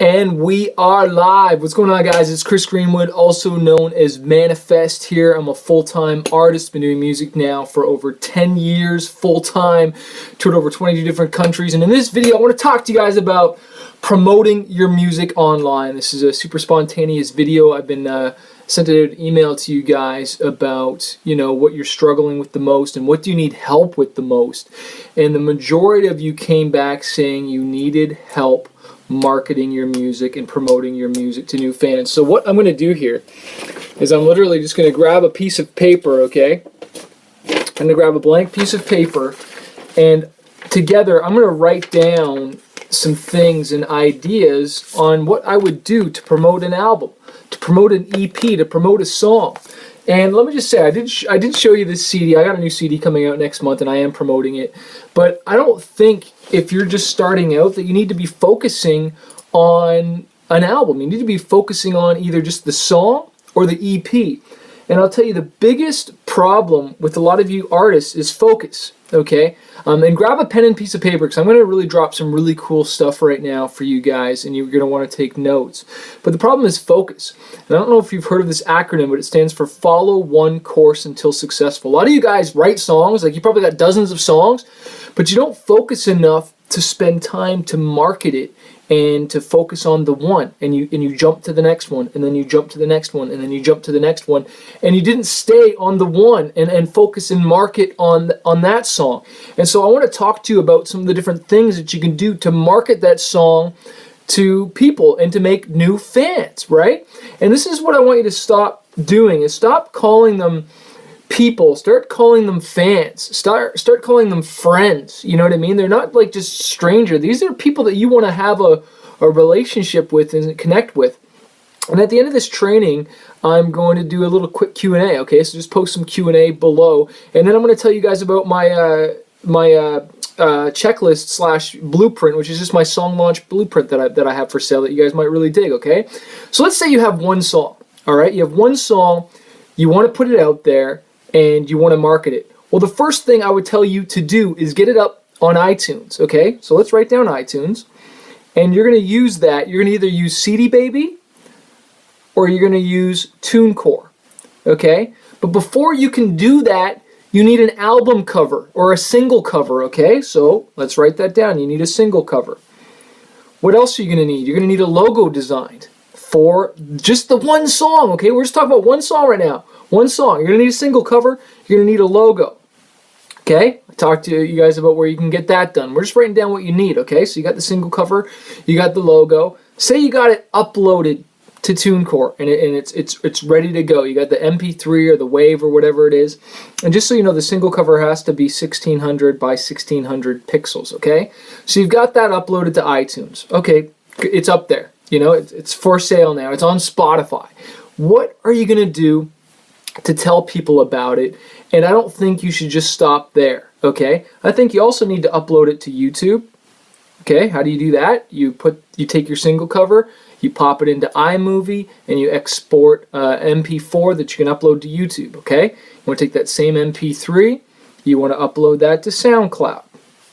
And we are live. What's going on, guys? It's Chris Greenwood, also known as Manafest here. I'm a full-time artist. Been doing music now for over 10 years, full-time, toured over 22 different countries. And in this video, I want to talk to you guys about promoting your music online. This is a super spontaneous video. I've been sent an email to you guys about, what you're struggling with the most and what do you need help with the most. And the majority of you came back saying you needed help marketing your music and promoting your music to new fans. So what I'm going to do here is I'm literally just going to grab a piece of paper, okay? I'm going to grab a blank piece of paper, and together I'm going to write down some things and ideas on what I would do to promote an album, to promote an EP, to promote a song. And let me just say, I did show you this CD. I got a new CD coming out next month, and I am promoting it. But I don't think if you're just starting out that you need to be focusing on an album. You need to be focusing on either just the song or the EP. And I'll tell you, the biggest problem with a lot of you artists is focus, okay? And grab a pen and piece of paper, because I'm going to really drop some really cool stuff right now for you guys, and you're going to want to take notes. But the problem is focus. And I don't know if you've heard of this acronym, but it stands for Follow One Course Until Successful. A lot of you guys write songs, like you probably got dozens of songs, but you don't focus enough to spend time to market it and to focus on the one, and you jump to the next one, and then you jump to the next one, and then you jump to the next one, and you didn't stay on the one and focus and market on that song. And so I want to talk to you about some of the different things that you can do to market that song to people and to make new fans, right? And this is what I want you to stop doing, is stop calling them people, start calling them fans, start calling them friends. You know what I mean? They're not like just stranger. These are people that you want to have a relationship with and connect with. And at the end of this training, I'm going to do a little quick Q&A, okay? So just post some Q&A below, and then I'm going to tell you guys about my checklist / blueprint, which is just my song launch blueprint that I have for sale that you guys might really dig, okay? So let's say you have one song, all right? You have one song, you want to put it out there, and you want to market it. Well, the first thing I would tell you to do is get it up on iTunes, okay? So let's write down iTunes, and you're going to use that. You're going to either use CD Baby or you're going to use TuneCore, okay? But before you can do that, you need an album cover or a single cover, okay? So let's write that down. You need a single cover. What else are you going to need? You're going to need a logo designed for just the one song, okay? We're just talking about one song right now. One song. You're going to need a single cover. You're going to need a logo. Okay? I talked to you guys about where you can get that done. We're just writing down what you need, okay? So you got the single cover. You got the logo. Say you got it uploaded to TuneCore and it's ready to go. You got the MP3 or the Wave or whatever it is. And just so you know, the single cover has to be 1600 by 1600 pixels, okay? So you've got that uploaded to iTunes. Okay, it's up there. It's for sale now. It's on Spotify. What are you going to do to tell people about it? And I don't think you should just stop there, okay? I think you also need to upload it to YouTube. Okay, how do you do that? You take your single cover, you pop it into iMovie, and you export MP4 that you can upload to YouTube, okay? You want to take that same MP3, you want to upload that to SoundCloud,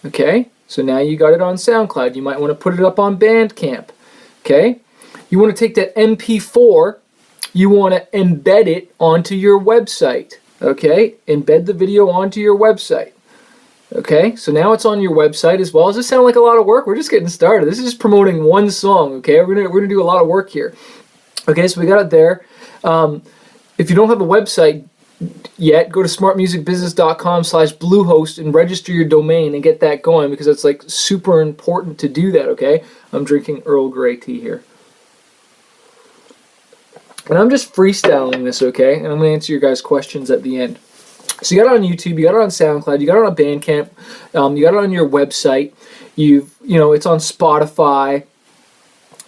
okay? So now you got it on SoundCloud. You might want to put it up on Bandcamp, okay? You want to take that MP4, you want to embed it onto your website, okay? Embed the video onto your website, okay? So now it's on your website as well. Does this sound like a lot of work? We're just getting started. This is just promoting one song, okay? We're gonna do a lot of work here. Okay, so we got it there. If you don't have a website yet, go to smartmusicbusiness.com/bluehost and register your domain and get that going, because it's like super important to do that, okay? I'm drinking Earl Grey tea here. And I'm just freestyling this, okay? And I'm going to answer your guys' questions at the end. So you got it on YouTube, you got it on SoundCloud, you got it on Bandcamp, you got it on your website, it's on Spotify,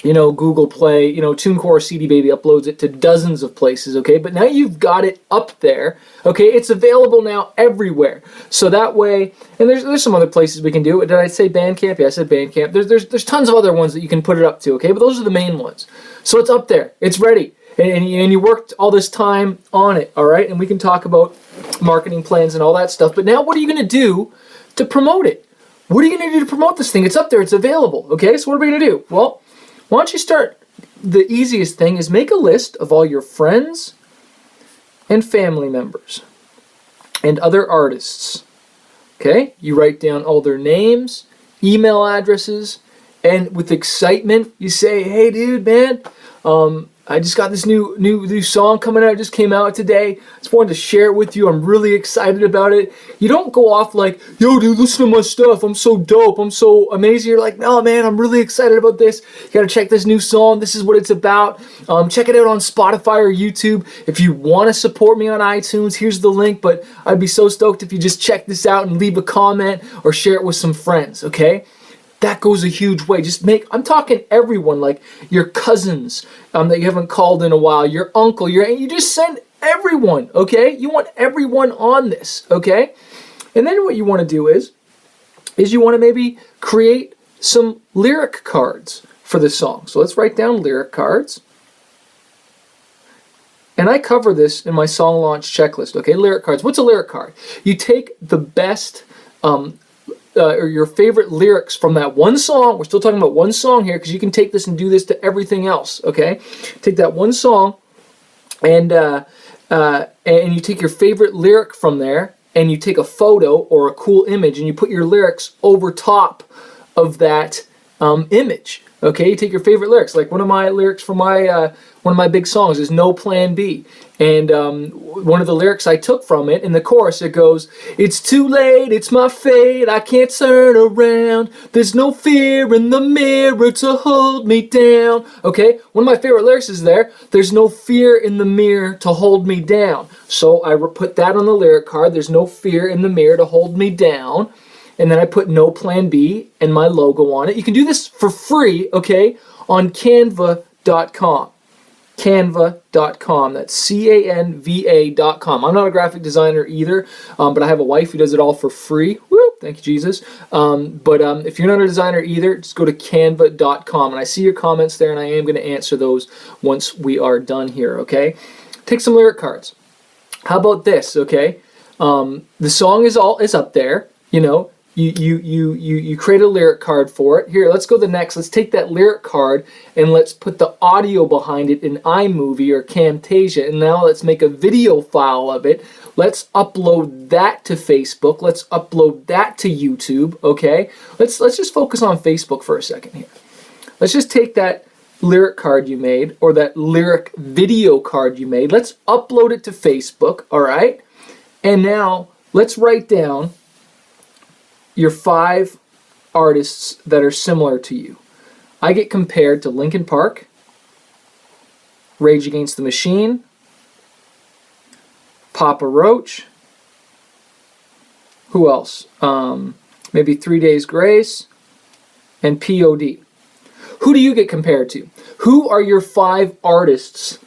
Google Play, TuneCore, CD Baby uploads it to dozens of places, okay? But now you've got it up there, okay? It's available now everywhere. So that way, and there's some other places we can do it. Did I say Bandcamp? Yeah, I said Bandcamp. There's tons of other ones that you can put it up to, okay? But those are the main ones. So it's up there. It's ready. And you worked all this time on it, all right? And we can talk about marketing plans and all that stuff. But now what are you going to do to promote it? What are you going to do to promote this thing? It's up there. It's available, okay? So what are we going to do? Well, Why don't you start, the easiest thing is make a list of all your friends and family members and other artists. Okay? You write down all their names, email addresses, and with excitement, you say, hey, dude, man, I just got this new song coming out. It just came out today. Just wanted to share it with you. I'm really excited about it. You don't go off like, yo, dude, listen to my stuff. I'm so dope. I'm so amazing. You're like, no, man, I'm really excited about this. You got to check this new song. This is what it's about. Check it out on Spotify or YouTube. If you want to support me on iTunes, here's the link. But I'd be so stoked if you just check this out and leave a comment or share it with some friends, okay? That goes a huge way. I'm talking everyone, like your cousins that you haven't called in a while, your uncle, you just send everyone, okay? You want everyone on this, okay? And then what you want to do is you want to maybe create some lyric cards for the song. So let's write down lyric cards. And I cover this in my song launch checklist, okay? Lyric cards. What's a lyric card? You take the best or your favorite lyrics from that one song. We're still talking about one song here because you can take this and do this to everything else, okay? Take that one song and you take your favorite lyric from there and you take a photo or a cool image and you put your lyrics over top of that image, okay? You take your favorite lyrics. Like one of my lyrics from one of my big songs is No Plan B. And one of the lyrics I took from it, in the chorus, it goes, it's too late, it's my fate, I can't turn around, there's no fear in the mirror to hold me down. Okay, one of my favorite lyrics is there's no fear in the mirror to hold me down. So I put that on the lyric card, there's no fear in the mirror to hold me down. And then I put No Plan B and my logo on it. You can do this for free, okay, on canva.com. Canva.com. That's Canva.com. I'm not a graphic designer either, but I have a wife who does it all for free. Woo! Thank you, Jesus. But if you're not a designer either, just go to Canva.com. And I see your comments there, and I am going to answer those once we are done here, okay? Take some lyric cards. How about this, okay? The song is up there, you know. You create a lyric card for it. Here, let's go to the next. Let's take that lyric card and let's put the audio behind it in iMovie or Camtasia. And now let's make a video file of it. Let's upload that to Facebook. Let's upload that to YouTube, okay? Let's just focus on Facebook for a second here. Let's just take that lyric card you made or that lyric video card you made. Let's upload it to Facebook, all right? And now let's write down your 5 artists that are similar to you. I get compared to Linkin Park, Rage Against the Machine, Papa Roach, who else? Maybe 3 Days Grace, and POD. Who do you get compared to? Who are your 5 artists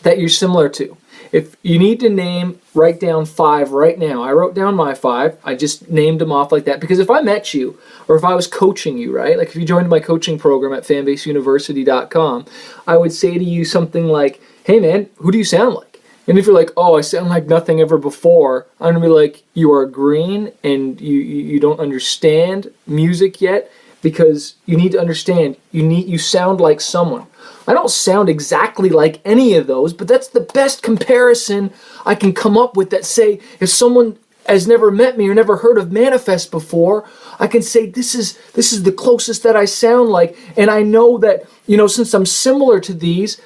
that you're similar to? If you need to write down 5 right now. I wrote down my 5. I just named them off like that. Because if I met you, or if I was coaching you, right? Like if you joined my coaching program at fanbaseuniversity.com, I would say to you something like, hey man, who do you sound like? And if you're like, oh, I sound like nothing ever before, I'm going to be like, you are green and you don't understand music yet, because you need to understand, you sound like someone. I don't sound exactly like any of those, but that's the best comparison I can come up with that say, if someone has never met me or never heard of Manafest before, I can say this is the closest that I sound like. And I know that, since I'm similar to these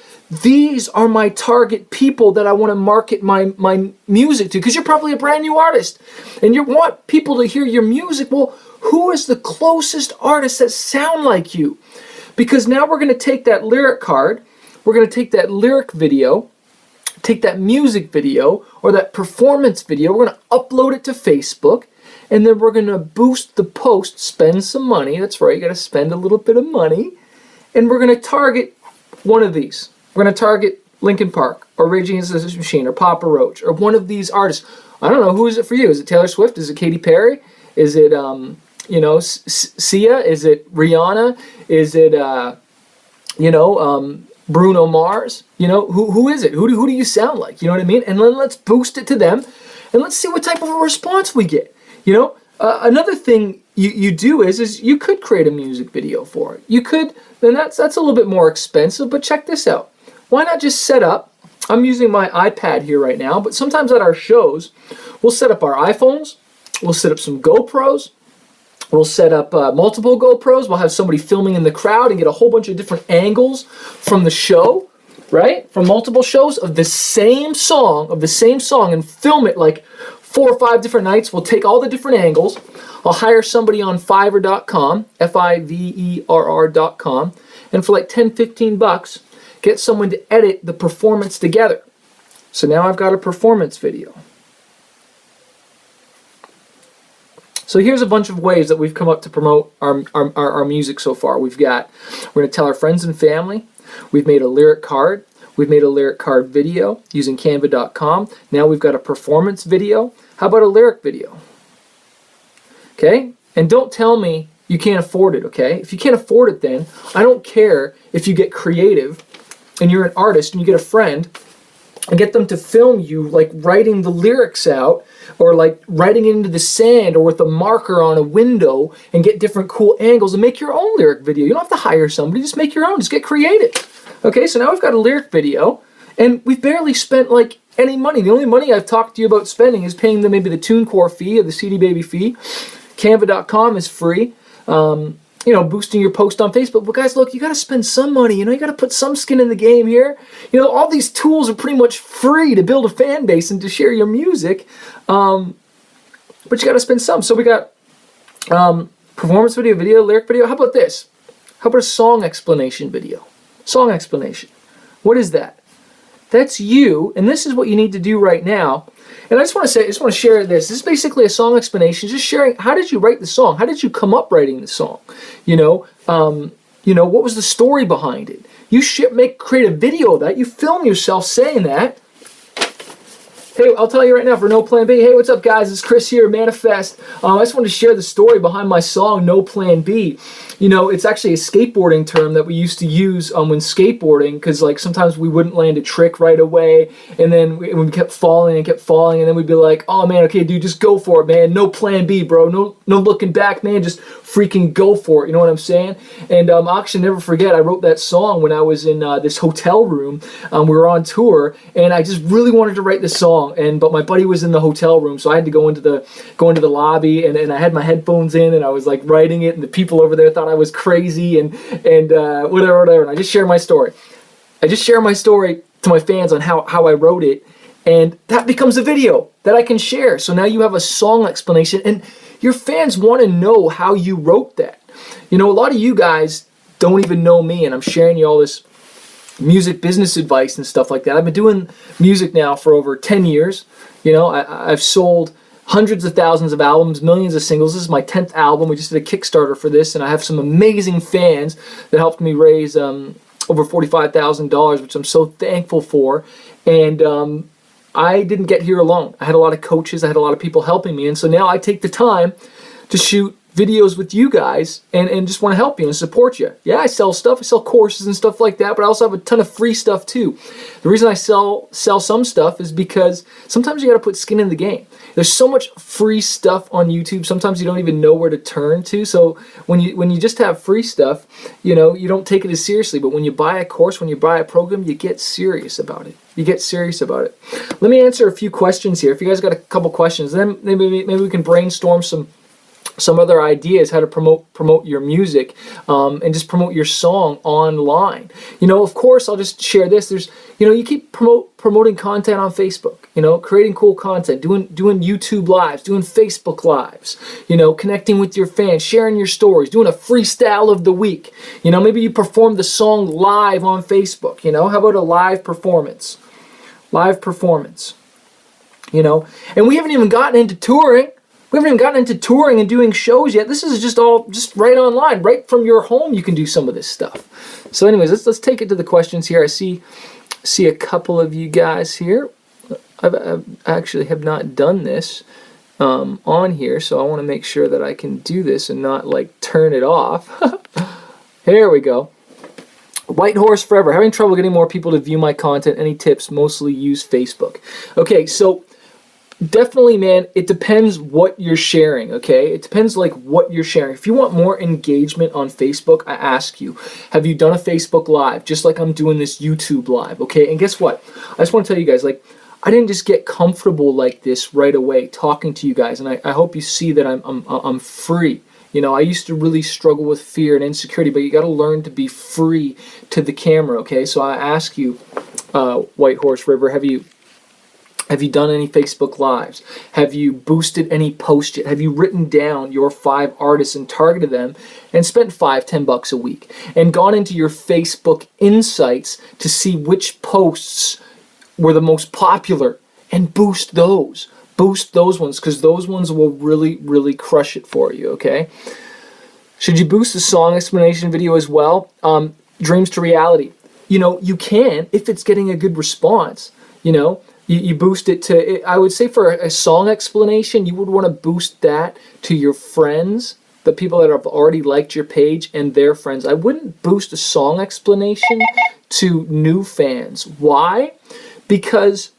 are my target people that I want to market my music to, because you're probably a brand new artist and you want people to hear your music. Well, who is the closest artists that sound like you? Because now we're going to take that lyric card, we're going to take that lyric video, take that music video or that performance video, we're going to upload it to Facebook, and then we're going to boost the post, spend some money. That's right, you got to spend a little bit of money, and we're going to target one of these. We're going to target Linkin Park or Rage Against the Machine or Papa Roach or one of these artists. I don't know, who is it for you? Is it Taylor Swift? Is it Katy Perry? Is it Sia? Is it Rihanna? Is it Bruno Mars? Who is it? Who do you sound like? You know what I mean? And then let's boost it to them, and let's see what type of a response we get. Another thing you do is you could create a music video for it. You could, then that's a little bit more expensive, but check this out. Why not just set up, I'm using my iPad here right now, but sometimes at our shows, we'll set up our iPhones, we'll set up some GoPros, we'll set up multiple GoPros, we'll have somebody filming in the crowd and get a whole bunch of different angles from the show, right? From multiple shows of the same song, and film it like 4 or 5 different nights. We'll take all the different angles. I'll hire somebody on Fiverr.com, Fiverr.com, and for like 10, 15 bucks, get someone to edit the performance together. So now I've got a performance video. So here's a bunch of ways that we've come up to promote our music so far. We're going to tell our friends and family. We've made a lyric card. We've made a lyric card video using Canva.com. Now we've got a performance video. How about a lyric video? Okay? And don't tell me you can't afford it, okay? If you can't afford it, then I don't care if you get creative and you're an artist and you get a friend and get them to film you like writing the lyrics out or like writing it into the sand or with a marker on a window and get different cool angles and make your own lyric video. You don't have to hire somebody, just make your own, just get creative. Okay, so now we've got a lyric video and we've barely spent like any money. The only money I've talked to you about spending is paying them maybe the TuneCore fee or the CD Baby fee. Canva.com is free. Boosting your post on Facebook. But guys, look, you got to spend some money. You got to put some skin in the game here. All these tools are pretty much free to build a fan base and to share your music. But you got to spend some. So we got performance video, lyric video. How about this? How about a song explanation video? Song explanation. What is that? That's you, and this is what you need to do right now. And I just want to share this. This is basically a song explanation, just sharing how did you write the song? How did you come up writing the song? What was the story behind it? You create a video of that. You film yourself saying that. Hey, I'll tell you right now for No Plan B. Hey, what's up, guys? It's Chris here, Manafest. I just wanted to share the story behind my song, No Plan B. It's actually a skateboarding term that we used to use when skateboarding, because like sometimes we wouldn't land a trick right away, and then we kept falling, and then we'd be like, oh man, okay, dude, just go for it, man. No plan B, bro. No looking back, man. Just freaking go for it. You know what I'm saying? And I'll actually never forget, I wrote that song when I was in this hotel room. We were on tour, and I just really wanted to write this song, but my buddy was in the hotel room, so I had to go into the lobby, and I had my headphones in, and I was like writing it, and the people over there thought I was crazy and whatever. And I just share my story. I just share my story to my fans on how I wrote it, and that becomes a video that I can share. So now you have a song explanation, and your fans want to know how you wrote that. A lot of you guys don't even know me, and I'm sharing you all this music business advice and stuff like that. I've been doing music now for over 10 years. I've sold hundreds of thousands of albums, millions of singles. This is my 10th album. We just did a Kickstarter for this, and I have some amazing fans that helped me raise over $45,000, which I'm so thankful for. And I didn't get here alone. I had a lot of coaches. I had a lot of people helping me. And so now I take the time to shoot videos with you guys and just want to help you and support you. Yeah, I sell stuff. I sell courses and stuff like that, but I also have a ton of free stuff too. The reason I sell some stuff is because sometimes you got to put skin in the game. There's so much free stuff on YouTube. Sometimes you don't even know where to turn to. So when you just have free stuff, you don't take it as seriously. But when you buy a course, when you buy a program, you get serious about it. Let me answer a few questions here. If you guys got a couple questions, then maybe we can brainstorm some other ideas how to promote your music and just promote your song online. Of course, I'll just share this. There's, you keep promoting content on Facebook, creating cool content, doing YouTube lives, doing Facebook lives, connecting with your fans, sharing your stories, doing a freestyle of the week. Maybe you perform the song live on Facebook. How about a live performance? And we haven't even gotten into touring. We haven't even gotten into touring and doing shows yet. This is just right online, right from your home. You can do some of this stuff. So, anyways, let's take it to the questions here. I see a couple of you guys here. I actually have not done this on here, so I want to make sure that I can do this and not like turn it off. Here we go. White Horse Forever. Having trouble getting more people to view my content. Any tips? Mostly use Facebook. Okay, so Definitely, man, it depends what you're sharing, okay? It depends like what you're sharing. If you want more engagement on Facebook, I ask you, have you done a Facebook Live? Just like I'm doing this YouTube Live, okay? And guess what? I just want to tell you guys, like, I didn't just get comfortable like this right away talking to you guys, and I hope you see that I'm free. You know, I used to really struggle with fear and insecurity, but you got to learn to be free to the camera, okay? So I ask you, White Horse River, have you done any Facebook Lives? Have you boosted any posts yet? Have you written down your 5 artists and targeted them and spent $5-10 a week and gone into your Facebook insights to see which posts were the most popular and boost those? Boost those ones, because those ones will really, really crush it for you, okay? Should you boost the song explanation video as well? Dreams to reality. You know, you can if it's getting a good response, you know. You boost it to, I would say for a song explanation, you would want to boost that to your friends, the people that have already liked your page and their friends. I wouldn't boost a song explanation to new fans. Why? Because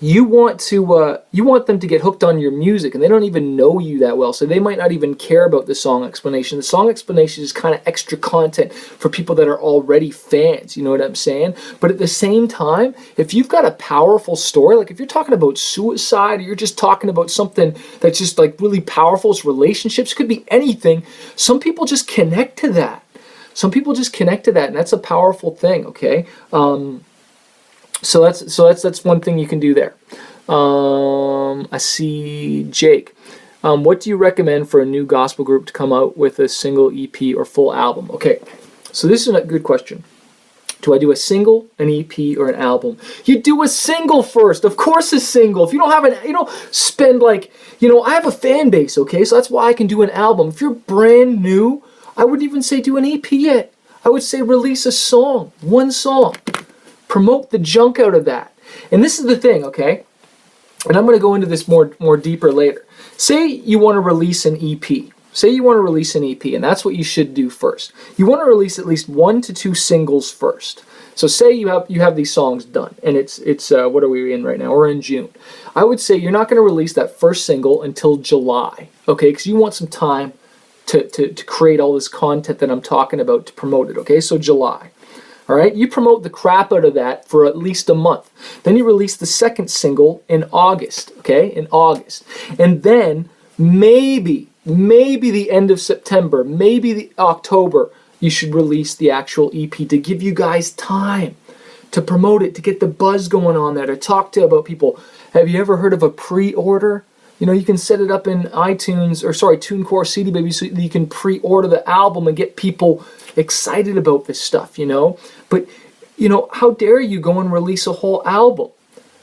you want them to get hooked on your music, and they don't even know you that well, so they might not even care about the song explanation. The song explanation is kind of extra content for people that are already fans, you know what I'm saying? But at the same time, if you've got a powerful story, like if you're talking about suicide, or you're just talking about something that's just like really powerful, it's relationships, could be anything, some people just connect to that. Some people just connect to that, and that's a powerful thing, okay? So that's one thing you can do there. I see Jake. What do you recommend for a new gospel group to come out with a single EP or full album? Okay, so this is a good question. Do I do a single, an EP, or an album? You do a single first. Of course a single. If you don't have you don't spend like, you know, I have a fan base, okay? So that's why I can do an album. If you're brand new, I wouldn't even say do an EP yet. I would say release a song, one song. Promote the junk out of that. And this is the thing, okay? And I'm going to go into this more deeper later. Say you want to release an EP. Say you want to release an EP, and that's what you should do first. You want to release at least 1 to 2 singles first. So say you have these songs done, and it's what are we in right now? We're in June. I would say you're not going to release that first single until July, okay? Because you want some time to create all this content that I'm talking about to promote it, okay? So July. All right, you promote the crap out of that for at least a month. Then you release the second single in August, okay? In August. And then maybe the end of September, maybe the October, you should release the actual EP to give you guys time to promote it, to get the buzz going on there, to talk to about people. Have you ever heard of a pre-order? You know, you can set it up in iTunes, or sorry, TuneCore CD Baby, so you can pre-order the album and get people excited about this stuff, you know? But, you know, how dare you go and release a whole album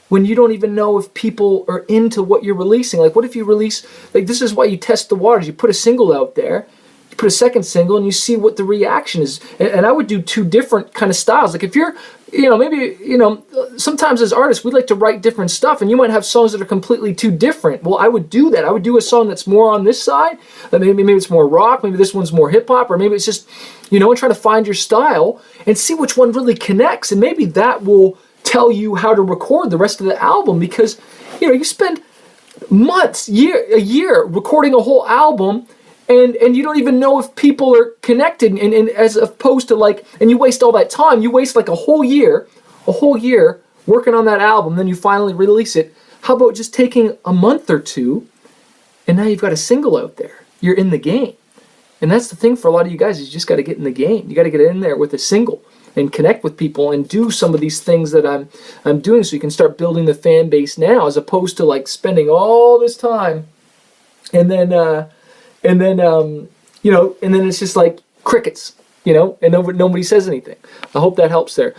when you don't even know if people are into what you're releasing? Like, what if you release, like, this is why you test the waters. You put a single out there, you put a second single, and you see what the reaction is. And I would do 2 different kind of styles. Like, if you're, you know, maybe, you know, sometimes as artists, we like to write different stuff, and you might have songs that are completely too different. Well, I would do that. I would do a song that's more on this side, maybe it's more rock, maybe this one's more hip-hop, or maybe it's just, you know, try to find your style and see which one really connects, and maybe that will tell you how to record the rest of the album, because, you know, you spend months, a year recording a whole album, and you don't even know if people are connected, and as opposed to like, and you waste all that time, you waste like a whole year working on that album, then you finally release it. How about just taking a month or 2, and now you've got a single out there. You're in the game. And that's the thing for a lot of you guys, is you just got to get in the game. You got to get in there with a single and connect with people and do some of these things that I'm doing, so you can start building the fan base now, as opposed to like spending all this time and then you know, and then it's just like crickets, you know, and nobody says anything. I hope that helps there.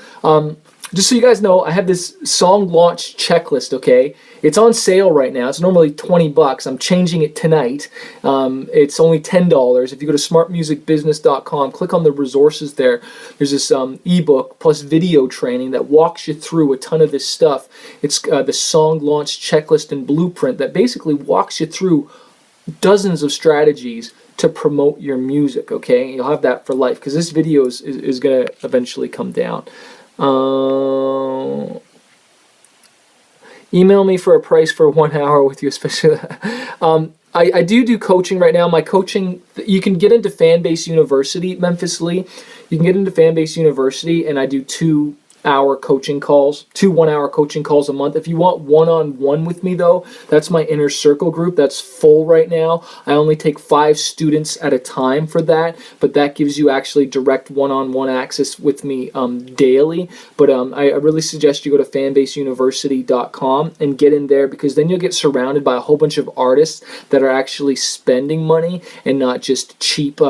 Just so you guys know, I have this song launch checklist, okay? It's on sale right now. It's normally $20. I'm changing it tonight. It's only $10. If you go to smartmusicbusiness.com, click on the resources there. There's this ebook plus video training that walks you through a ton of this stuff. It's the song launch checklist and blueprint that basically walks you through dozens of strategies to promote your music, okay? You'll have that for life, because this video is going to eventually come down. Email me for a price for 1 hour with you, especially. I do coaching right now. My coaching, you can get into Fanbase University, Memphis Lee. You can get into Fanbase University, and I do 2-hour coaching calls, 2 1-hour coaching calls a month. If you want one-on-one with me, though, that's my inner circle group. That's full right now. I only take 5 students at a time for that, but that gives you actually direct one-on-one access with me daily. But I really suggest you go to fanbaseuniversity.com and get in there, because then you'll get surrounded by a whole bunch of artists that are actually spending money and not just cheap,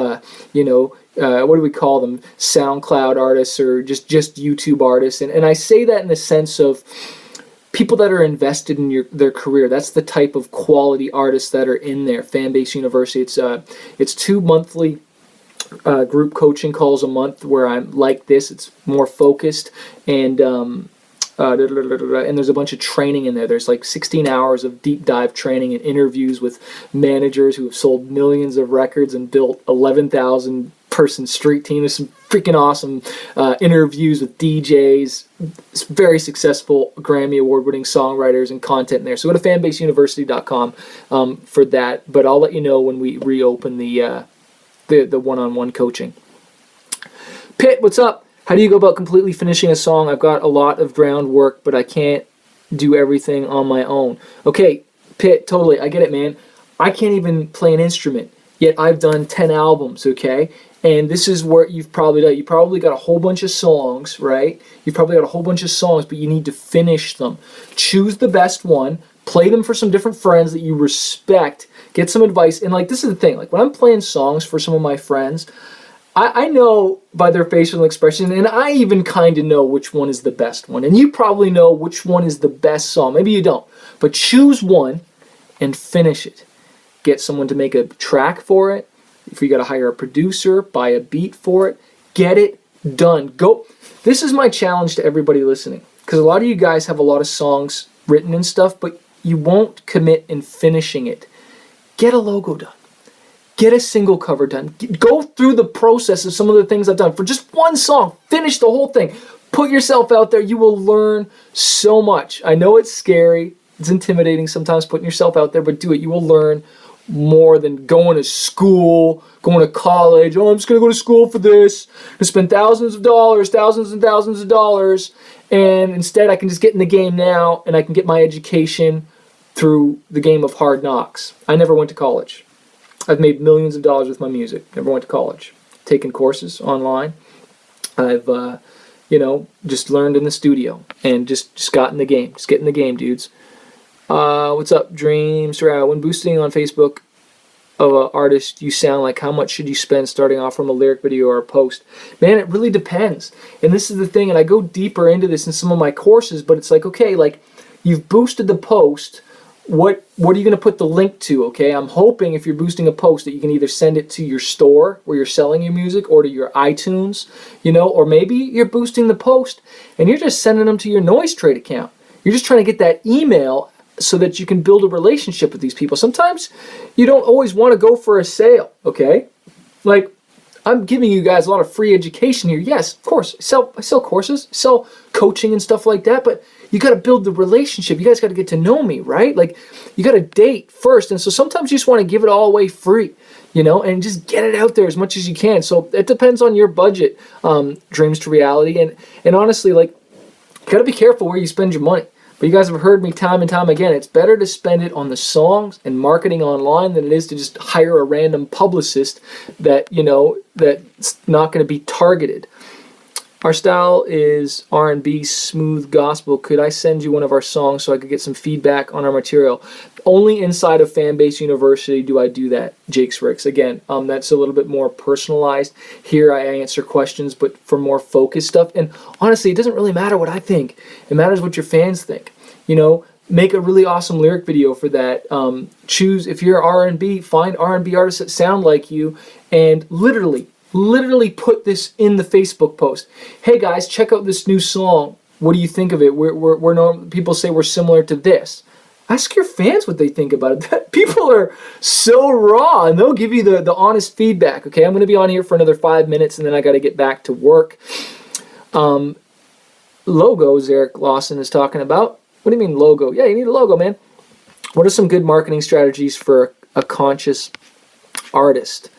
what do we call them? SoundCloud artists or just YouTube artists. And I say that in the sense of people that are invested in their career. That's the type of quality artists that are in there. Fanbase University. It's 2 monthly group coaching calls a month where I'm like this. It's more focused, and and there's a bunch of training in there. There's like 16 hours of deep dive training and interviews with managers who have sold millions of records and built 11,000 person street team. There's some freaking awesome interviews with DJs, very successful Grammy award winning songwriters and content in there. So go to fanbaseuniversity.com for that. But I'll let you know when we reopen the one-on-one coaching. Pitt, what's up? How do you go about completely finishing a song? I've got a lot of groundwork, but I can't do everything on my own. Okay, Pitt, totally. I get it, man. I can't even play an instrument, yet I've done 10 albums, okay? And this is where you've probably done. You probably got a whole bunch of songs, right? You've probably got a whole bunch of songs, but you need to finish them. Choose the best one. Play them for some different friends that you respect. Get some advice. And, like, this is the thing. Like, when I'm playing songs for some of my friends, I know by their facial expression, and I even kind of know which one is the best one. And you probably know which one is the best song. Maybe you don't. But choose one and finish it. Get someone to make a track for it. If you got to hire a producer, buy a beat for it. Get it done. Go. This is my challenge to everybody listening, because a lot of you guys have a lot of songs written and stuff, but you won't commit in finishing it. Get a logo done. Get a single cover done. Go through the process of some of the things I've done. For just one song, finish the whole thing. Put yourself out there. You will learn so much. I know it's scary. It's intimidating sometimes putting yourself out there, but do it. You will learn more than going to school, going to college. Oh, I'm just going to go to school for this. I spend thousands and thousands of dollars, and instead I can just get in the game now, and I can get my education through the game of hard knocks. I never went to college. I've made millions of dollars with my music. Never went to college. Taken courses online. I've, just learned in the studio and just got in the game. Just get in the game, dudes. What's up, Dreams? When boosting on Facebook of an artist you sound like, how much should you spend starting off from a lyric video or a post? Man, it really depends. And this is the thing, and I go deeper into this in some of my courses, but it's like, okay, like, you've boosted the post. What are you going to put the link to, okay? I'm hoping if you're boosting a post that you can either send it to your store where you're selling your music, or to your iTunes, or maybe you're boosting the post and you're just sending them to your Noise Trade account. You're just trying to get that email so that you can build a relationship with these people. Sometimes you don't always want to go for a sale, okay? Like, I'm giving you guys a lot of free education here. Yes, of course, I sell courses, sell coaching and stuff like that, but you got to build the relationship. You guys got to get to know me, right? Like, you got to date first. And so sometimes you just want to give it all away free, and just get it out there as much as you can. So it depends on your budget, dreams to reality. And honestly, like, you got to be careful where you spend your money. But you guys have heard me time and time again, it's better to spend it on the songs and marketing online than it is to just hire a random publicist that's not going to be targeted. Our style is R&B, smooth gospel. Could I send you one of our songs so I could get some feedback on our material? Only inside of Fanbase University do I do that, Jake's Ricks. Again, that's a little bit more personalized. Here I answer questions, but for more focused stuff. And honestly, it doesn't really matter what I think. It matters what your fans think. Make a really awesome lyric video for that. Choose, if you're R&B, find R&B artists that sound like you, and literally put this in the Facebook post. Hey guys, check out this new song. What do you think of it? People say we're similar to this. Ask your fans what they think about it. People are so raw, and they'll give you the honest feedback. Okay, I'm going to be on here for another 5 minutes, and then I got to get back to work. Logos, Eric Lawson is talking about. What do you mean logo? Yeah, you need a logo, man. What are some good marketing strategies for a conscious artist?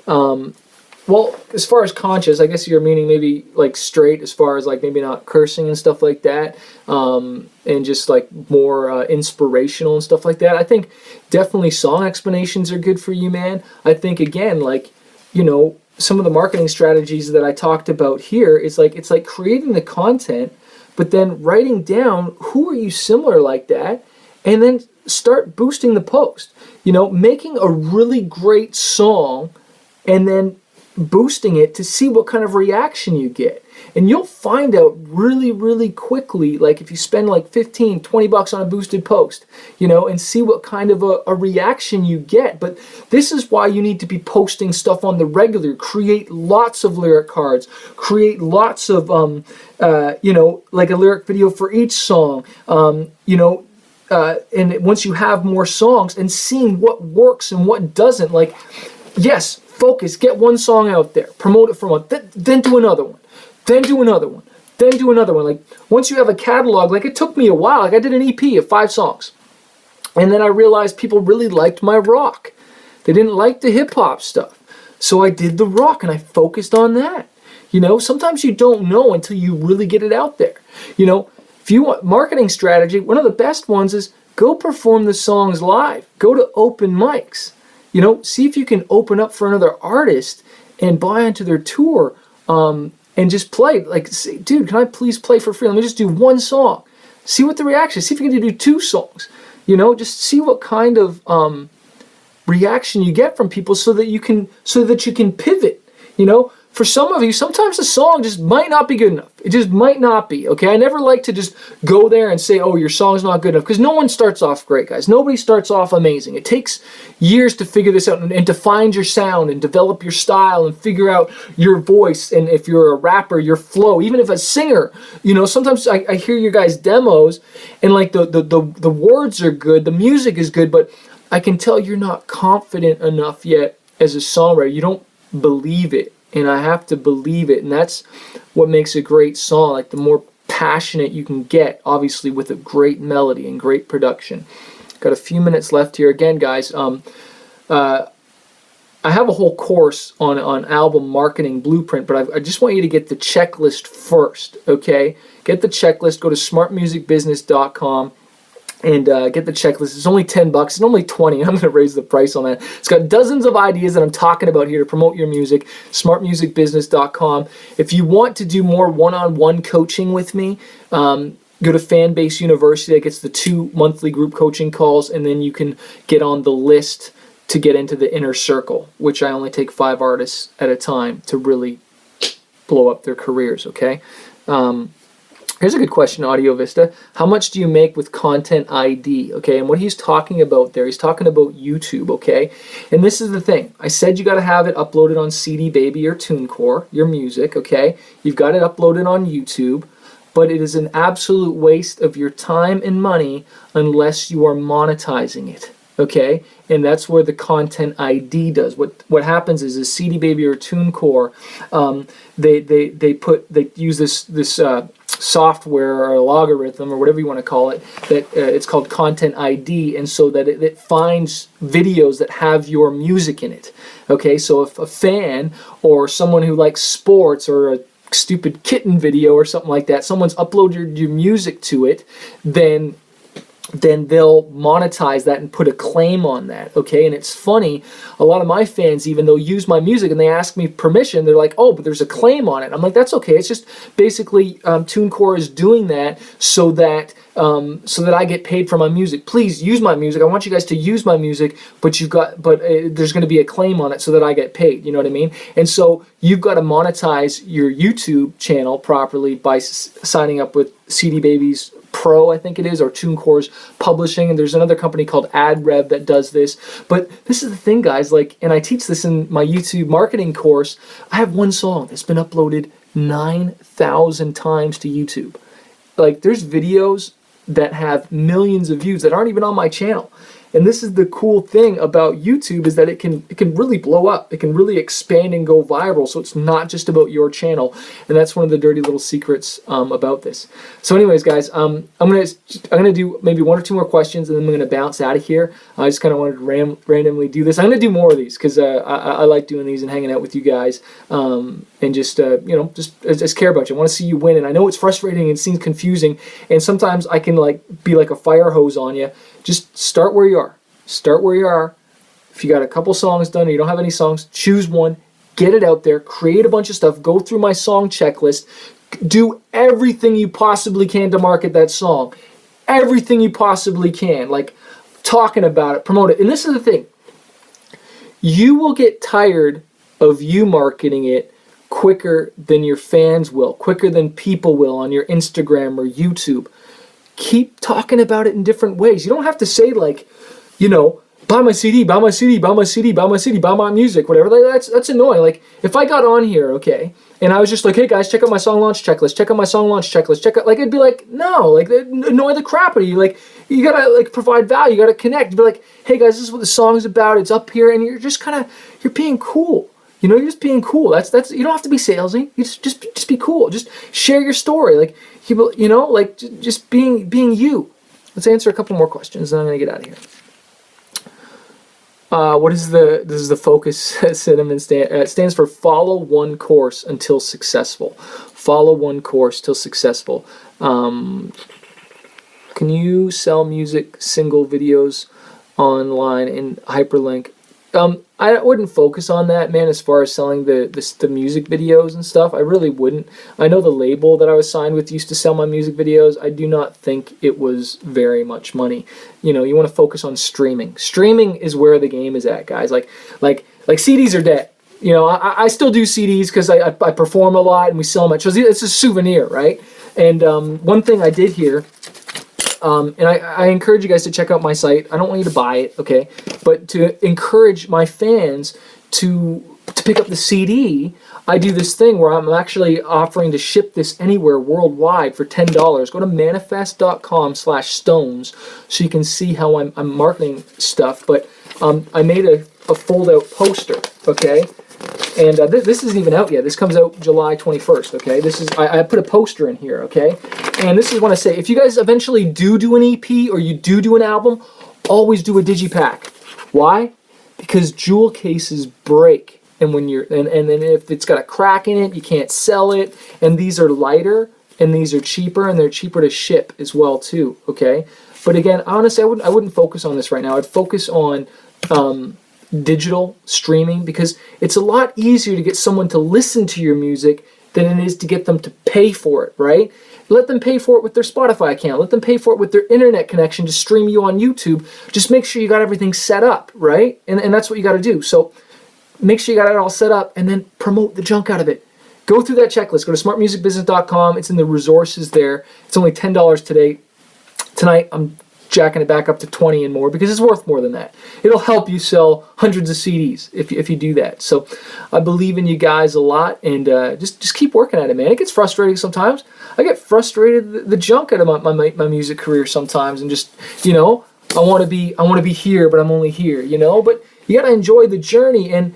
Well, as far as conscious, I guess you're meaning maybe like straight, as far as like maybe not cursing and stuff like that, and just like more inspirational and stuff like that. I think definitely song explanations are good for you, man. I think again, like, you know, some of the marketing strategies that I talked about here is like, it's like creating the content, but then writing down who are you similar like that, and then start boosting the post. You know, making a really great song and then boosting it to see what kind of reaction you get. And you'll find out really, really quickly, like if you spend like 15, 20 bucks on a boosted post, you know, and see what kind of a reaction you get. But this is why you need to be posting stuff on the regular. Create lots of lyric cards, create lots of, you know, like a lyric video for each song, you know, and once you have more songs and seeing what works and what doesn't, like, yes, focus, get one song out there, promote it for one, then do another one, then do another one, then do another one. Like, once you have a catalog, like it took me a while, like I did an EP of 5 songs. And then I realized people really liked my rock. They didn't like the hip hop stuff. So I did the rock and I focused on that. You know, sometimes you don't know until you really get it out there. You know, if you want marketing strategy, one of the best ones is go perform the songs live. Go to open mics. You know, see if you can open up for another artist and buy into their tour, and just play. Like, say, dude, can I please play for free? Let me just do one song. See what the reaction is. See if you can do 2 songs. You know, just see what kind of reaction you get from people so that you can pivot. You know, for some of you, sometimes a song just might not be good enough. It just might not be, okay? I never like to just go there and say, oh, your song's not good enough, because no one starts off great, guys. Nobody starts off amazing. It takes years to figure this out and to find your sound and develop your style and figure out your voice, and if you're a rapper, your flow. Even if a singer, you know, sometimes I hear your guys' demos and like the words are good, the music is good, but I can tell you're not confident enough yet as a songwriter. You don't believe it. And I have to believe it, and that's what makes a great song. Like, the more passionate you can get, obviously, with a great melody and great production. Got a few minutes left here. Again, guys, I have a whole course on album marketing blueprint, but I just want you to get the checklist first, okay? Get the checklist. Go to smartmusicbusiness.com. And get the checklist. It's only $10. It's normally $20. I'm going to raise the price on that. It's got dozens of ideas that I'm talking about here to promote your music. smartmusicbusiness.com. If you want to do more one-on-one coaching with me, go to Fanbase University. That gets the 2 monthly group coaching calls, and then you can get on the list to get into the inner circle, which I only take 5 artists at a time to really blow up their careers, okay? Here's a good question, Audio Vista. How much do you make with Content ID? Okay, and what he's talking about there, he's talking about YouTube, okay? And this is the thing. I said you got to have it uploaded on CD Baby or TuneCore, your music, okay? You've got it uploaded on YouTube, but it is an absolute waste of your time and money unless you are monetizing it, okay? And that's where the Content ID does. What happens is CD Baby or TuneCore, they use this software or a logarithm or whatever you want to call it, that it's called Content ID, and so that it finds videos that have your music in it. Okay, so if a fan or someone who likes sports or a stupid kitten video or something like that, someone's uploaded your music to it, then they'll monetize that and put a claim on that, okay? And it's funny, a lot of my fans, even they'll use my music and they ask me permission, they're like, oh, but there's a claim on it. I'm like, that's okay. It's just basically TuneCore is doing that so that I get paid for my music. Please use my music. I want you guys to use my music, but there's going to be a claim on it so that I get paid. You know what I mean? And so you've got to monetize your YouTube channel properly by signing up with CD Baby's Pro, I think it is, or TuneCore's publishing, and there's another company called AdRev that does this. But this is the thing, guys, like, and I teach this in my YouTube marketing course. I have one song that's been uploaded 9,000 times to YouTube. Like, there's videos that have millions of views that aren't even on my channel. And this is the cool thing about YouTube, is that it can really blow up. It can really expand and go viral. So it's not just about your channel. And that's one of the dirty little secrets about this. So anyways, guys, I'm gonna do maybe one or two more questions, and then I'm gonna bounce out of here. I just kind of wanted to randomly do this. I'm gonna do more of these because I like doing these and hanging out with you guys, and just just care about you. I want to see you win. And I know it's frustrating and seems confusing, and sometimes I can be like a fire hose on you. Just start where you are. Start where you are. If you got a couple songs done or you don't have any songs, choose one, get it out there, create a bunch of stuff, go through my song checklist, do everything you possibly can to market that song. Everything you possibly can, like talking about it, promote it. And this is the thing. You will get tired of you marketing it quicker than your fans will, quicker than people will on your Instagram or YouTube. Keep talking about it in different ways. You don't have to say buy my CD, buy my CD, buy my CD, buy my CD, buy my music, whatever. That's annoying. Like if I got on here, okay, and I was just like, hey guys, check out my song launch checklist, check out my song launch checklist, check out, it'd be like, no, it'd annoy the crap out of you. Like you gotta provide value, you gotta connect. Be like, hey guys, this is what the song's about. It's up here, and you're just you're being cool. You're just being cool. That's you don't have to be salesy. You just be cool. Just share your story. Just being you. Let's answer a couple more questions, and I'm gonna get out of here. This is the focus cinnamon stand. It stands for follow one course until successful. Follow one course till successful. Can you sell music single videos online in hyperlink? I wouldn't focus on that, man, as far as selling the music videos and stuff. I really wouldn't. I know the label that I was signed with used to sell my music videos. I do not think it was very much money. You want to focus on streaming. Streaming is where the game is at, guys. Like CDs are dead. I still do CDs because I perform a lot and we sell them at shows. It's a souvenir, right? And one thing I did here, and I encourage you guys to check out my site. I don't want you to buy it, okay? But to encourage my fans to pick up the CD, I do this thing where I'm actually offering to ship this anywhere worldwide for $10. Go to manafest.com/stones so you can see how I'm marketing stuff. But I made a fold-out poster, okay? And this isn't even out yet. This comes out July 21st, okay? I put a poster in here, okay? And this is what I say. If you guys eventually do an EP or you do an album, always do a digipack. Why? Because jewel cases break. And when and then if it's got a crack in it, you can't sell it. And these are lighter and these are cheaper, and they're cheaper to ship as well too, okay? But again, honestly, I wouldn't focus on this right now. I'd focus on digital streaming, because it's a lot easier to get someone to listen to your music than it is to get them to pay for it, right? Let them pay for it with their Spotify account. Let them pay for it with their internet connection to stream you on YouTube. Just make sure you got everything set up, right? And that's what you got to do. So make sure you got it all set up, and then promote the junk out of it. Go through that checklist. Go to smartmusicbusiness.com. It's in the resources there. It's only $10 today. Tonight, I'm jacking it back up to 20 and more because it's worth more than that. It'll help you sell hundreds of CDs if you do that. So I believe in you guys a lot, and just keep working at it, man. It gets frustrating sometimes. I get frustrated the junk out of my music career sometimes, and just I want to be here, but I'm only here, But you got to enjoy the journey, and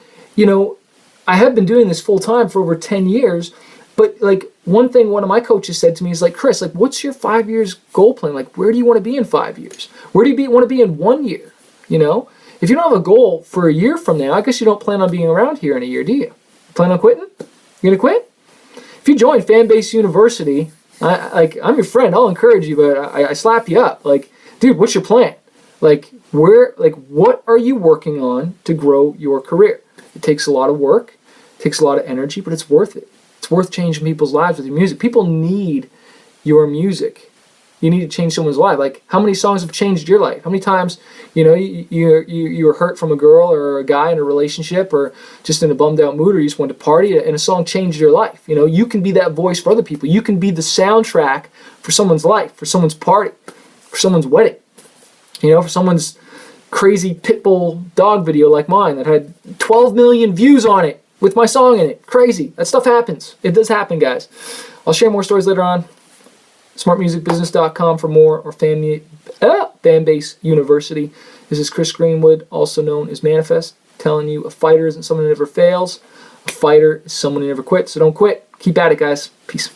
I have been doing this full time for over 10 years. But one thing one of my coaches said to me is Chris, what's your 5 years goal plan? Where do you want to be in 5 years? Where do you want to be in 1 year? If you don't have a goal for a year from now, I guess you don't plan on being around here in a year, do you? Plan on quitting? You gonna quit? If you join Fanbase University, I'm your friend. I'll encourage you, but I slap you up. Dude, what's your plan? What are you working on to grow your career? It takes a lot of work, it takes a lot of energy, but it's worth it. It's worth changing people's lives with your music. People need your music. You need to change someone's life. How many songs have changed your life? How many times, you were hurt from a girl or a guy in a relationship, or just in a bummed out mood, or you just wanted to party, and a song changed your life. You can be that voice for other people. You can be the soundtrack for someone's life, for someone's party, for someone's wedding, for someone's crazy pitbull dog video like mine that had 12 million views on it with my song in it. Crazy. That stuff happens. It does happen, guys. I'll share more stories later on. smartmusicbusiness.com for more, or Fanbase University. This is Chris Greenwood, also known as Manafest, telling you a fighter isn't someone who never fails. A fighter is someone who never quits. So don't quit. Keep at it, guys. Peace.